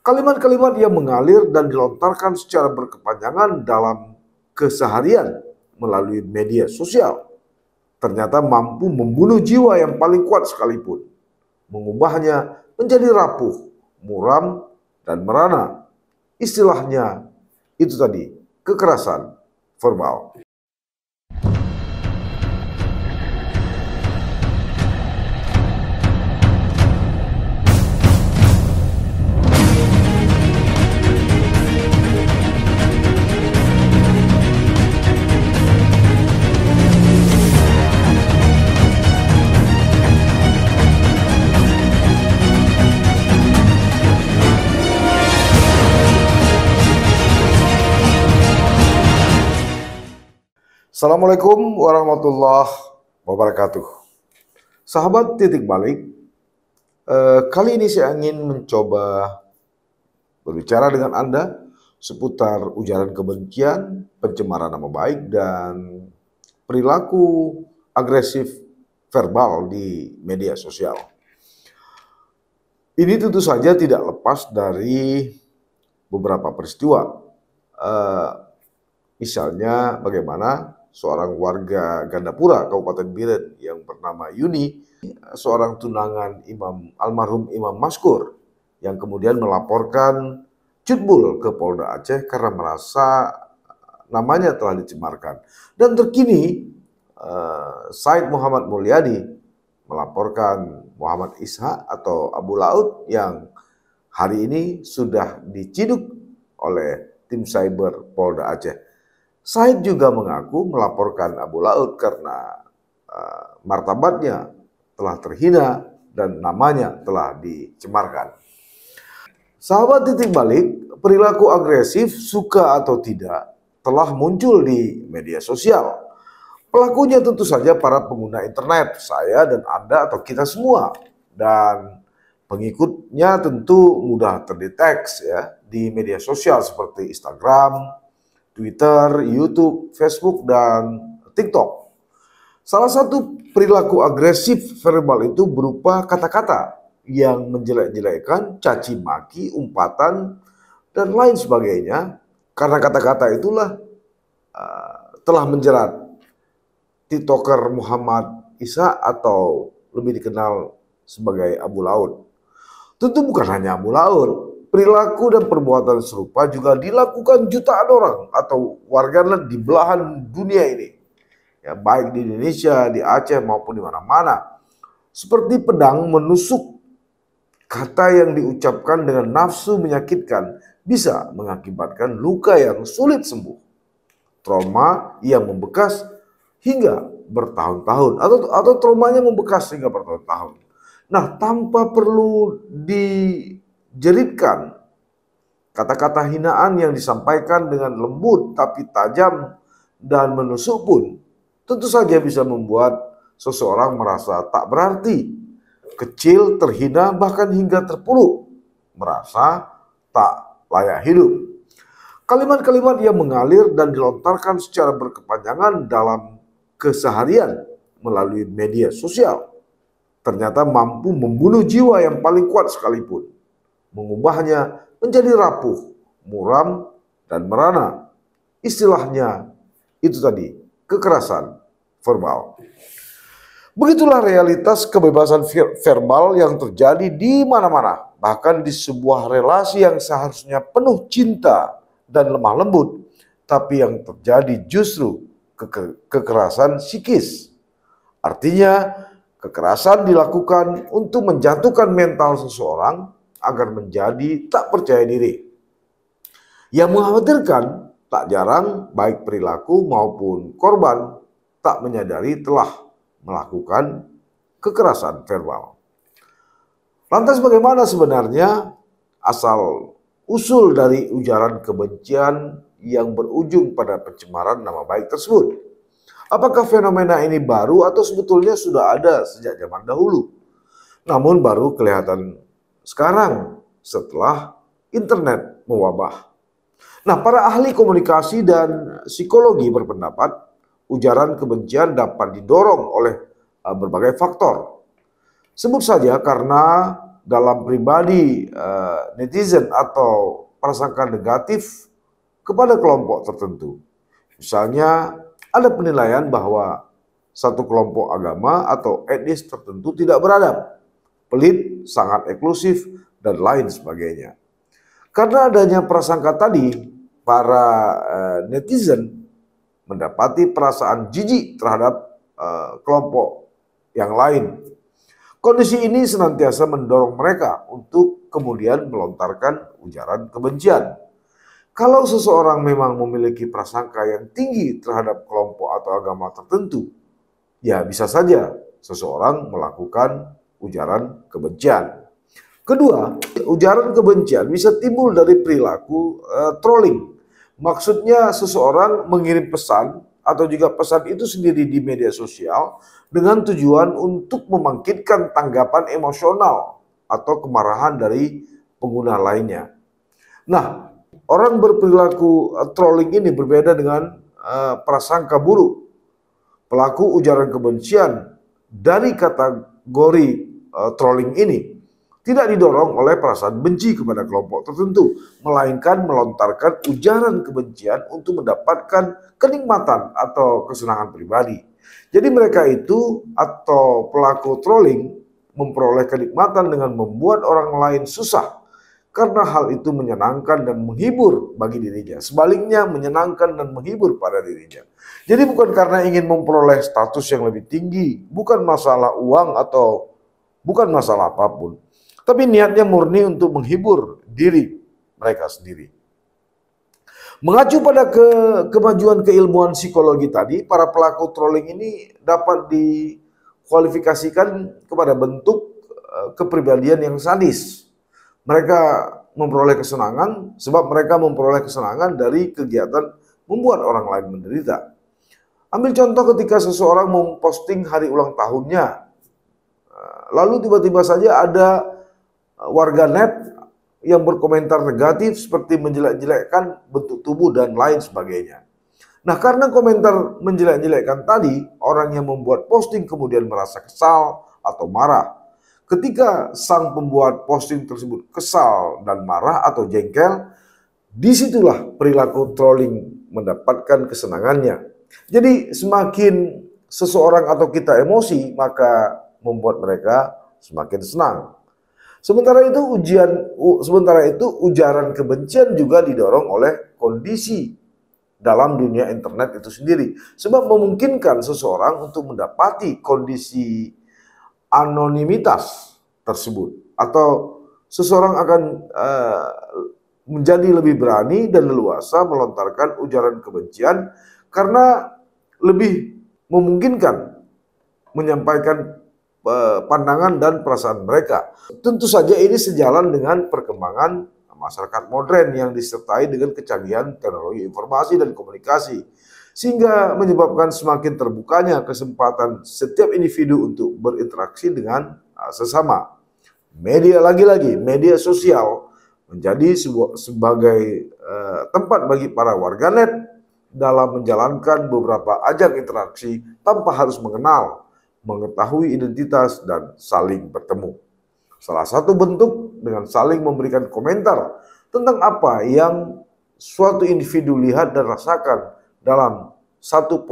Kalimat-kalimat yang mengalir dan dilontarkan secara berkepanjangan dalam keseharian melalui media sosial ternyata mampu membunuh jiwa yang paling kuat sekalipun, mengubahnya menjadi rapuh, muram, dan merana. Istilahnya itu tadi, kekerasan verbal. Assalamualaikum warahmatullahi wabarakatuh. Sahabat Titik Balik, kali ini saya ingin mencoba berbicara dengan Anda seputar ujaran kebencian, pencemaran nama baik, dan perilaku agresif verbal di media sosial. Ini tentu saja tidak lepas dari beberapa peristiwa. Misalnya bagaimana seorang warga Gandapura, Kabupaten Biren yang bernama Yuni, seorang tunangan almarhum Imam Maskur, yang kemudian melaporkan Cutbul ke Polda Aceh karena merasa namanya telah dicemarkan. Dan terkini Said Muhammad Mulyadi melaporkan Muhammad Ishak atau Abu Laut yang hari ini sudah diciduk oleh tim cyber Polda Aceh. Said juga mengaku melaporkan Abu Laut karena martabatnya telah terhina dan namanya telah dicemarkan. Sahabat Titik Balik, perilaku agresif suka atau tidak telah muncul di media sosial. Pelakunya tentu saja para pengguna internet, saya dan Anda atau kita semua. Dan pengikutnya tentu mudah terdeteksi ya di media sosial seperti Instagram, Twitter, YouTube, Facebook, dan TikTok. Salah satu perilaku agresif verbal itu berupa kata-kata yang menjelek-jelekkan, caci maki, umpatan, dan lain sebagainya. Karena kata-kata itulah telah menjerat TikToker Muhammad Ishak atau lebih dikenal sebagai Abu Laut. Tentu bukan hanya Abu Laut. Perilaku dan perbuatan serupa juga dilakukan jutaan orang atau warganet di belahan dunia ini. Ya, baik di Indonesia, di Aceh maupun di mana-mana. Seperti pedang menusuk, kata yang diucapkan dengan nafsu menyakitkan bisa mengakibatkan luka yang sulit sembuh. Trauma yang membekas hingga bertahun-tahun atau traumanya membekas hingga bertahun-tahun. Nah, tanpa perlu jeritkan, kata-kata hinaan yang disampaikan dengan lembut tapi tajam dan menusuk pun tentu saja bisa membuat seseorang merasa tak berarti, kecil, terhina, bahkan hingga terpuruk, merasa tak layak hidup. Kalimat-kalimat yang mengalir dan dilontarkan secara berkepanjangan dalam keseharian melalui media sosial ternyata mampu membunuh jiwa yang paling kuat sekalipun, mengubahnya menjadi rapuh, muram, dan merana. Istilahnya itu tadi, kekerasan verbal. Begitulah realitas kebebasan verbal yang terjadi di mana-mana, bahkan di sebuah relasi yang seharusnya penuh cinta dan lemah lembut, tapi yang terjadi justru kekerasan psikis. Artinya, kekerasan dilakukan untuk menjatuhkan mental seseorang agar menjadi tak percaya diri. Yang mengkhawatirkan, tak jarang baik perilaku maupun korban tak menyadari telah melakukan kekerasan verbal. Lantas bagaimana sebenarnya asal usul dari ujaran kebencian yang berujung pada pencemaran nama baik tersebut? Apakah fenomena ini baru atau sebetulnya sudah ada sejak zaman dahulu? Namun baru kelihatan sekarang setelah internet mewabah. Nah, para ahli komunikasi dan psikologi berpendapat ujaran kebencian dapat didorong oleh berbagai faktor. Sebut saja karena dalam pribadi netizen atau prasangka negatif kepada kelompok tertentu. Misalnya ada penilaian bahwa satu kelompok agama atau etnis tertentu tidak beradab, pelit, sangat eksklusif, dan lain sebagainya. Karena adanya prasangka tadi, para netizen mendapati perasaan jijik terhadap kelompok yang lain. Kondisi ini senantiasa mendorong mereka untuk kemudian melontarkan ujaran kebencian. Kalau seseorang memang memiliki prasangka yang tinggi terhadap kelompok atau agama tertentu, ya bisa saja seseorang melakukan ujaran kebencian. Kedua, ujaran kebencian bisa timbul dari perilaku trolling. Maksudnya seseorang mengirim pesan atau juga pesan itu sendiri di media sosial dengan tujuan untuk membangkitkan tanggapan emosional atau kemarahan dari pengguna lainnya. Nah, orang berperilaku trolling ini berbeda dengan prasangka buruk. Pelaku ujaran kebencian dari kategori trolling ini tidak didorong oleh perasaan benci kepada kelompok tertentu, melainkan melontarkan ujaran kebencian untuk mendapatkan kenikmatan atau kesenangan pribadi. Jadi mereka itu atau pelaku trolling memperoleh kenikmatan dengan membuat orang lain susah, karena hal itu menyenangkan dan menghibur bagi dirinya. Sebaliknya menyenangkan dan menghibur pada dirinya. Jadi bukan karena ingin memperoleh status yang lebih tinggi, bukan masalah uang atau bukan masalah apapun. Tapi niatnya murni untuk menghibur diri mereka sendiri. Mengacu pada kemajuan keilmuan psikologi tadi, para pelaku trolling ini dapat dikualifikasikan kepada bentuk kepribadian yang sadis. Mereka memperoleh kesenangan sebab mereka memperoleh kesenangan dari kegiatan membuat orang lain menderita. Ambil contoh ketika seseorang memposting hari ulang tahunnya, lalu tiba-tiba saja ada warganet yang berkomentar negatif seperti menjelek-jelekkan bentuk tubuh dan lain sebagainya. Nah, karena komentar menjelek-jelekkan tadi, orang yang membuat posting kemudian merasa kesal atau marah. Ketika sang pembuat posting tersebut kesal dan marah atau jengkel, disitulah perilaku trolling mendapatkan kesenangannya. Jadi semakin seseorang atau kita emosi, maka membuat mereka semakin senang. Sementara itu ujaran kebencian juga didorong oleh kondisi dalam dunia internet itu sendiri. Sebab memungkinkan seseorang untuk mendapati kondisi anonimitas tersebut. Atau seseorang akan menjadi lebih berani dan leluasa melontarkan ujaran kebencian karena lebih memungkinkan menyampaikan pandangan dan perasaan mereka. Tentu saja ini sejalan dengan perkembangan masyarakat modern yang disertai dengan kecanggihan teknologi informasi dan komunikasi, sehingga menyebabkan semakin terbukanya kesempatan setiap individu untuk berinteraksi dengan sesama. Lagi-lagi media sosial menjadi sebagai tempat bagi para warganet dalam menjalankan beberapa ajang interaksi tanpa harus mengenal, mengetahui identitas, dan saling bertemu. Salah satu bentuk dengan saling memberikan komentar tentang apa yang suatu individu lihat dan rasakan dalam satu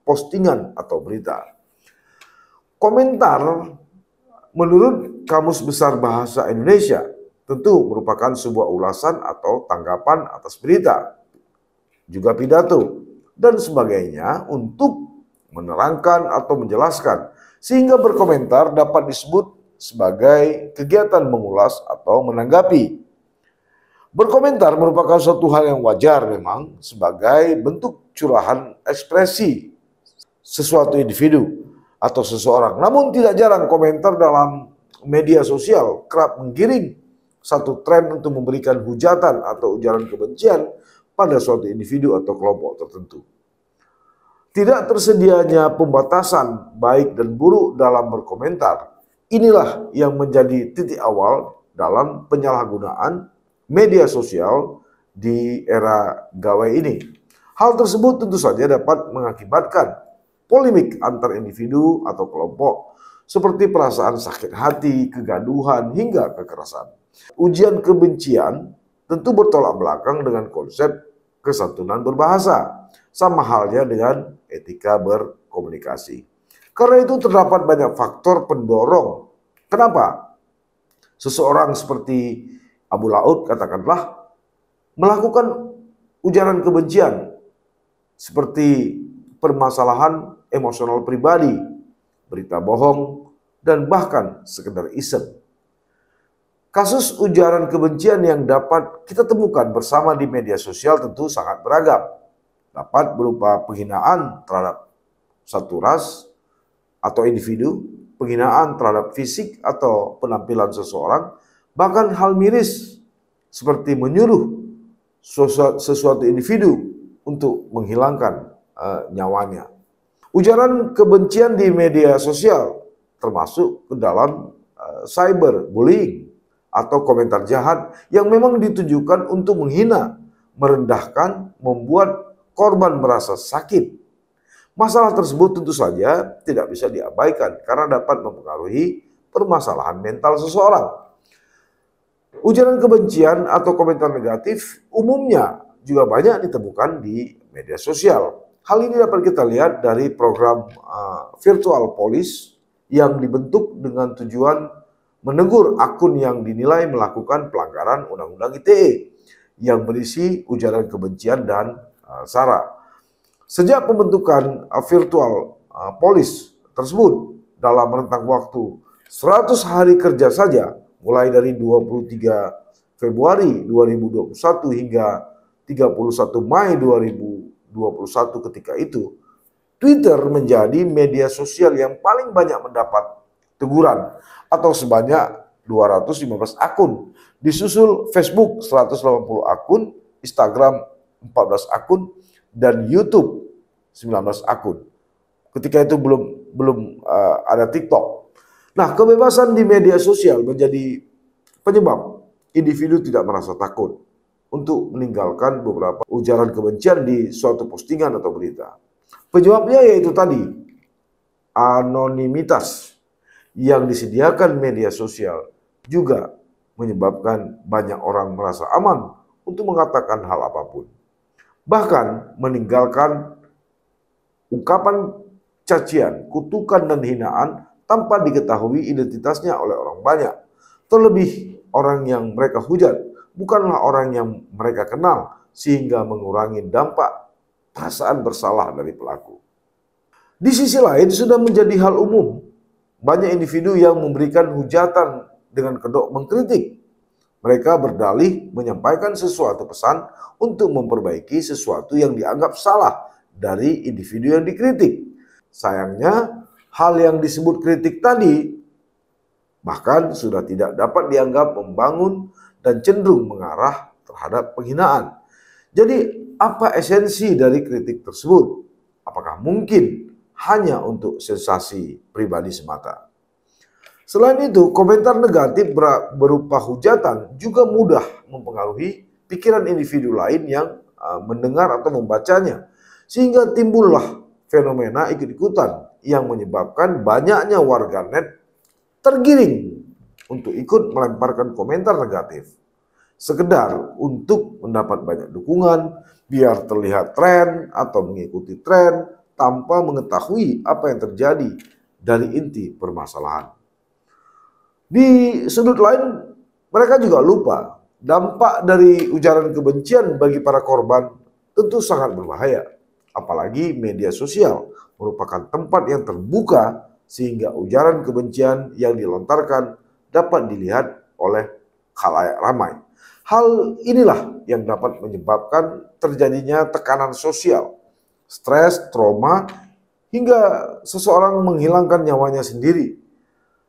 postingan atau berita. Komentar menurut Kamus Besar Bahasa Indonesia tentu merupakan sebuah ulasan atau tanggapan atas berita, juga pidato, dan sebagainya untuk menerangkan atau menjelaskan. Sehingga berkomentar dapat disebut sebagai kegiatan mengulas atau menanggapi. Berkomentar merupakan suatu hal yang wajar memang sebagai bentuk curahan ekspresi sesuatu individu atau seseorang. Namun tidak jarang komentar dalam media sosial kerap menggiring satu tren untuk memberikan hujatan atau ujaran kebencian pada suatu individu atau kelompok tertentu. Tidak tersedianya pembatasan baik dan buruk dalam berkomentar, inilah yang menjadi titik awal dalam penyalahgunaan media sosial di era gawai ini. Hal tersebut tentu saja dapat mengakibatkan polemik antar individu atau kelompok, seperti perasaan sakit hati, kegaduhan, hingga kekerasan. Ujian kebencian tentu bertolak belakang dengan konsep kesantunan berbahasa, sama halnya dengan etika berkomunikasi. Karena itu terdapat banyak faktor pendorong. Kenapa? Seseorang seperti Abu Laud katakanlah melakukan ujaran kebencian seperti permasalahan emosional pribadi, berita bohong, dan bahkan sekedar iseng. Kasus ujaran kebencian yang dapat kita temukan bersama di media sosial tentu sangat beragam. Dapat berupa penghinaan terhadap satu ras atau individu, penghinaan terhadap fisik atau penampilan seseorang, bahkan hal miris seperti menyuruh sesuatu individu untuk menghilangkan nyawanya. Ujaran kebencian di media sosial termasuk ke dalam cyberbullying atau komentar jahat yang memang ditujukan untuk menghina, merendahkan, membuat korban merasa sakit. Masalah tersebut tentu saja tidak bisa diabaikan karena dapat mempengaruhi permasalahan mental seseorang. Ujaran kebencian atau komentar negatif umumnya juga banyak ditemukan di media sosial. Hal ini dapat kita lihat dari program virtual police yang dibentuk dengan tujuan menegur akun yang dinilai melakukan pelanggaran Undang-Undang ITE yang berisi ujaran kebencian dan sara. Sejak pembentukan virtual police tersebut dalam rentang waktu 100 hari kerja saja, mulai dari 23 Februari 2021 hingga 31 Mei 2021 ketika itu, Twitter menjadi media sosial yang paling banyak mendapat teguran atau sebanyak 215 akun. Disusul Facebook 180 akun, Instagram 14 akun, dan YouTube 19 akun. Ketika itu belum ada TikTok. Nah, kebebasan di media sosial menjadi penyebab individu tidak merasa takut untuk meninggalkan beberapa ujaran kebencian di suatu postingan atau berita. Penyebabnya yaitu tadi, anonimitas yang disediakan media sosial juga menyebabkan banyak orang merasa aman untuk mengatakan hal apapun. Bahkan meninggalkan ungkapan cacian, kutukan, dan hinaan tanpa diketahui identitasnya oleh orang banyak. Terlebih orang yang mereka hujat bukanlah orang yang mereka kenal, sehingga mengurangi dampak perasaan bersalah dari pelaku. Di sisi lain sudah menjadi hal umum, banyak individu yang memberikan hujatan dengan kedok mengkritik. Mereka berdalih menyampaikan sesuatu pesan untuk memperbaiki sesuatu yang dianggap salah dari individu yang dikritik. Sayangnya, hal yang disebut kritik tadi bahkan sudah tidak dapat dianggap membangun dan cenderung mengarah terhadap penghinaan. Jadi, apa esensi dari kritik tersebut? Apakah mungkin hanya untuk sensasi pribadi semata? Selain itu, komentar negatif berupa hujatan juga mudah mempengaruhi pikiran individu lain yang mendengar atau membacanya, sehingga timbullah fenomena ikut-ikutan yang menyebabkan banyaknya warganet tergiring untuk ikut melemparkan komentar negatif, sekedar untuk mendapat banyak dukungan, biar terlihat tren atau mengikuti tren tanpa mengetahui apa yang terjadi dari inti permasalahan. Di sudut lain, mereka juga lupa dampak dari ujaran kebencian bagi para korban tentu sangat berbahaya. Apalagi media sosial merupakan tempat yang terbuka sehingga ujaran kebencian yang dilontarkan dapat dilihat oleh khalayak ramai. Hal inilah yang dapat menyebabkan terjadinya tekanan sosial, stres, trauma, hingga seseorang menghilangkan nyawanya sendiri.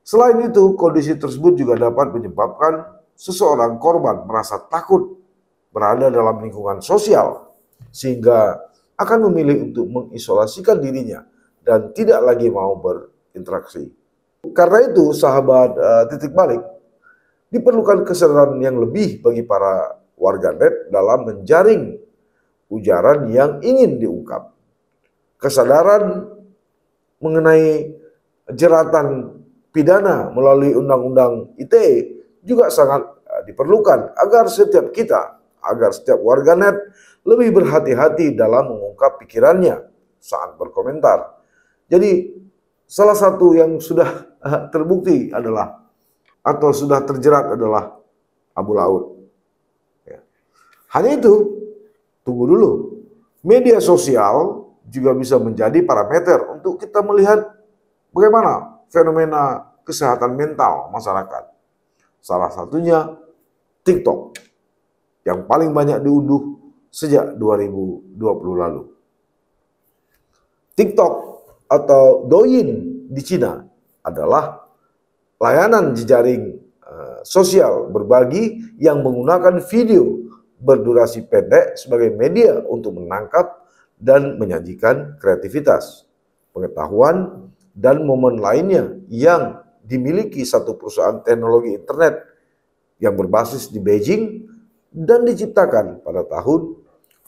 Selain itu, kondisi tersebut juga dapat menyebabkan seseorang korban merasa takut berada dalam lingkungan sosial, sehingga akan memilih untuk mengisolasikan dirinya dan tidak lagi mau berinteraksi. Karena itu, sahabat titik balik, diperlukan kesadaran yang lebih bagi para warganet dalam menjaring ujaran yang ingin diungkap. Kesadaran mengenai jeratan pidana melalui Undang-Undang ITE juga sangat diperlukan agar setiap warganet lebih berhati-hati dalam mengungkap pikirannya saat berkomentar. Jadi salah satu yang sudah terbukti adalah atau sudah terjerat adalah Abu Laut. Ya. Hanya itu, tunggu dulu. Media sosial juga bisa menjadi parameter untuk kita melihat bagaimana fenomena kesehatan mental masyarakat. Salah satunya TikTok yang paling banyak diunduh sejak 2020 lalu. TikTok atau Douyin di Cina adalah layanan jejaring sosial berbagi yang menggunakan video berdurasi pendek sebagai media untuk menangkap dan menyajikan kreativitas, pengetahuan, dan momen lainnya yang dimiliki satu perusahaan teknologi internet yang berbasis di Beijing dan diciptakan pada tahun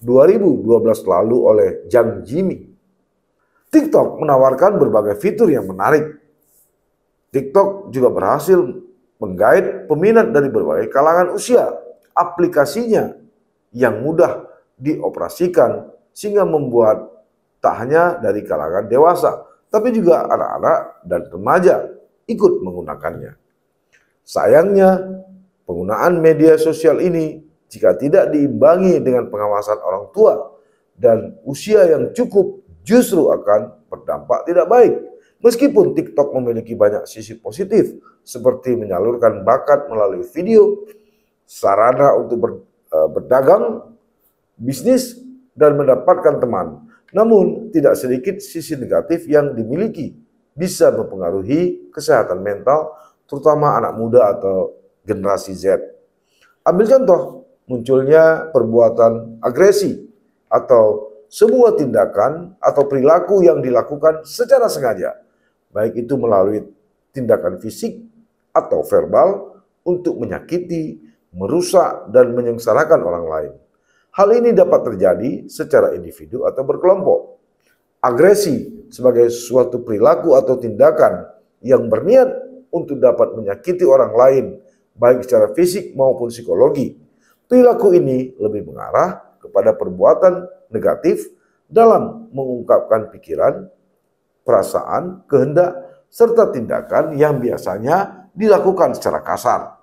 2012 lalu oleh Zhang Jimmy. TikTok menawarkan berbagai fitur yang menarik. TikTok juga berhasil menggait peminat dari berbagai kalangan usia. Aplikasinya yang mudah dioperasikan sehingga membuat tak hanya dari kalangan dewasa, tapi juga anak-anak dan remaja ikut menggunakannya. Sayangnya, penggunaan media sosial ini jika tidak diimbangi dengan pengawasan orang tua dan usia yang cukup justru akan berdampak tidak baik. Meskipun TikTok memiliki banyak sisi positif seperti menyalurkan bakat melalui video, sarana untuk berdagang, bisnis, dan mendapatkan teman. Namun tidak sedikit sisi negatif yang dimiliki bisa mempengaruhi kesehatan mental terutama anak muda atau generasi Z. Ambil contoh, munculnya perbuatan agresi atau sebuah tindakan atau perilaku yang dilakukan secara sengaja, baik itu melalui tindakan fisik atau verbal untuk menyakiti, merusak, dan menyengsarakan orang lain. Hal ini dapat terjadi secara individu atau berkelompok. Agresi sebagai suatu perilaku atau tindakan yang berniat untuk dapat menyakiti orang lain, baik secara fisik maupun psikologi. Perilaku ini lebih mengarah kepada perbuatan negatif dalam mengungkapkan pikiran, perasaan, kehendak, serta tindakan yang biasanya dilakukan secara kasar.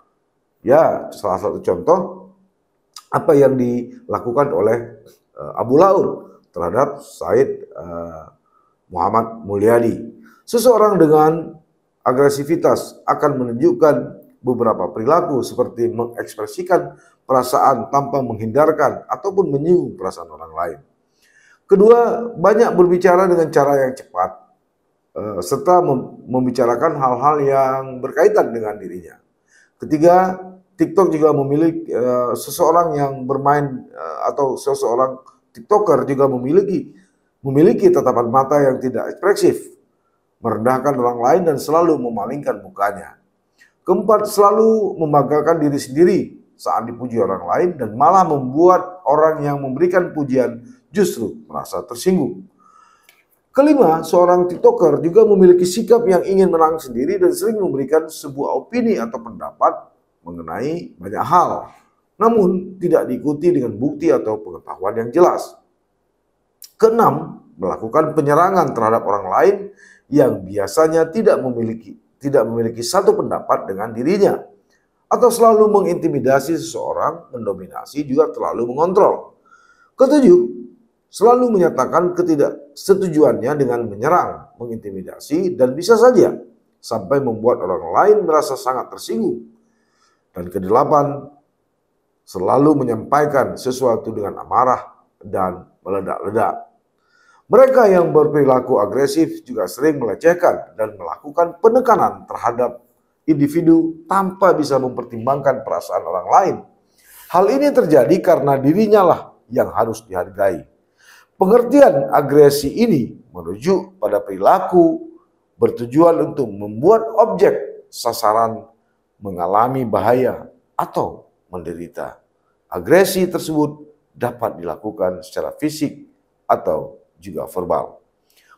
Ya, salah satu contoh apa yang dilakukan oleh Abu Laut terhadap Said Muhammad Mulyadi. Seseorang dengan agresivitas akan menunjukkan beberapa perilaku seperti mengekspresikan perasaan tanpa menghindarkan ataupun menyinggung perasaan orang lain. Kedua, banyak berbicara dengan cara yang cepat serta membicarakan hal-hal yang berkaitan dengan dirinya. Ketiga, TikTok juga memiliki seseorang yang bermain atau seseorang TikToker juga memiliki tatapan mata yang tidak ekspresif, merendahkan orang lain dan selalu memalingkan mukanya. Keempat, selalu membanggakan diri sendiri saat dipuji orang lain dan malah membuat orang yang memberikan pujian justru merasa tersinggung. Kelima, seorang TikToker juga memiliki sikap yang ingin menang sendiri dan sering memberikan sebuah opini atau pendapat mengenai banyak hal, namun tidak diikuti dengan bukti atau pengetahuan yang jelas. Keenam, melakukan penyerangan terhadap orang lain yang biasanya tidak memiliki satu pendapat dengan dirinya, atau selalu mengintimidasi seseorang, mendominasi, juga terlalu mengontrol. Ketujuh, selalu menyatakan ketidaksetujuannya dengan menyerang, mengintimidasi, dan bisa saja sampai membuat orang lain merasa sangat tersinggung. Dan kedelapan, selalu menyampaikan sesuatu dengan amarah dan meledak-ledak. Mereka yang berperilaku agresif juga sering melecehkan dan melakukan penekanan terhadap individu tanpa bisa mempertimbangkan perasaan orang lain. Hal ini terjadi karena dirinya lah yang harus dihargai. Pengertian agresi ini merujuk pada perilaku bertujuan untuk membuat objek sasaran mengalami bahaya atau menderita. Agresi tersebut dapat dilakukan secara fisik atau juga verbal.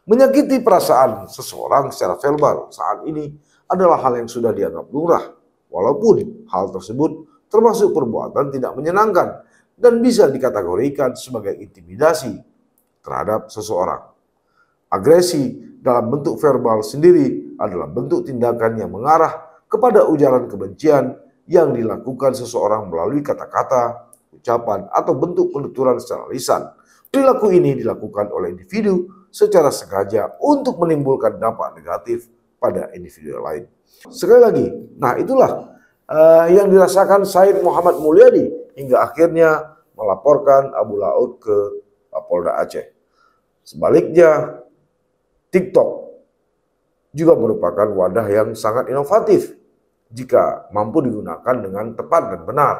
Menyakiti perasaan seseorang secara verbal saat ini adalah hal yang sudah dianggap lumrah, walaupun hal tersebut termasuk perbuatan tidak menyenangkan dan bisa dikategorikan sebagai intimidasi terhadap seseorang. Agresi dalam bentuk verbal sendiri adalah bentuk tindakan yang mengarah kepada ujaran kebencian yang dilakukan seseorang melalui kata-kata, ucapan, atau bentuk penuturan secara lisan. Perilaku ini dilakukan oleh individu secara sengaja untuk menimbulkan dampak negatif pada individu lain. Sekali lagi, nah itulah yang dirasakan Said Muhammad Mulyadi hingga akhirnya melaporkan Abu Laut ke Polda Aceh. Sebaliknya, TikTok juga merupakan wadah yang sangat inovatif jika mampu digunakan dengan tepat dan benar.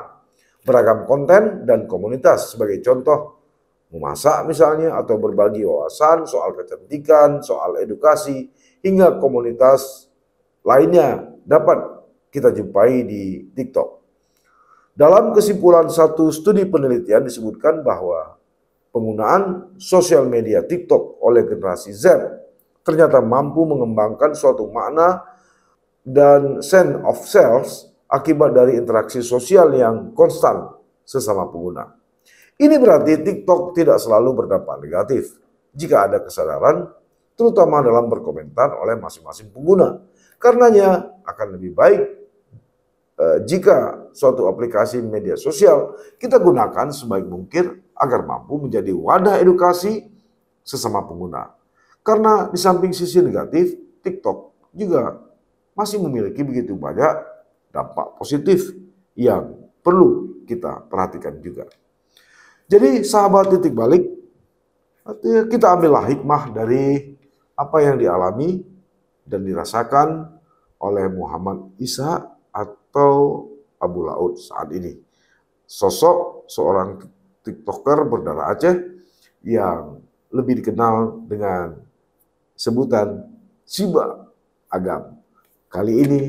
Beragam konten dan komunitas sebagai contoh memasak misalnya, atau berbagi wawasan soal kecantikan, soal edukasi, hingga komunitas lainnya dapat kita jumpai di TikTok. Dalam kesimpulan satu studi penelitian disebutkan bahwa penggunaan sosial media TikTok oleh generasi Z ternyata mampu mengembangkan suatu makna dan sense of self akibat dari interaksi sosial yang konstan sesama pengguna. Ini berarti TikTok tidak selalu berdampak negatif jika ada kesadaran, terutama dalam berkomentar oleh masing-masing pengguna. Karenanya akan lebih baik jika suatu aplikasi media sosial kita gunakan sebaik mungkin agar mampu menjadi wadah edukasi sesama pengguna. Karena di samping sisi negatif, TikTok juga masih memiliki begitu banyak dampak positif yang perlu kita perhatikan juga. Jadi sahabat titik balik, kita ambillah hikmah dari apa yang dialami dan dirasakan oleh Muhammad Isa atau Abu Laut saat ini. Sosok seorang TikToker berdarah Aceh yang lebih dikenal dengan sebutan Siba Agam. Kali ini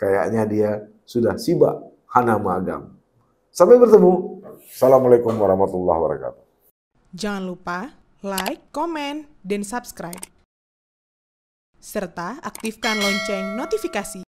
kayaknya dia sudah Siba Hanama Agam. Sampai bertemu. Assalamualaikum warahmatullahi wabarakatuh. Jangan lupa like, komen, dan subscribe. Serta aktifkan lonceng notifikasi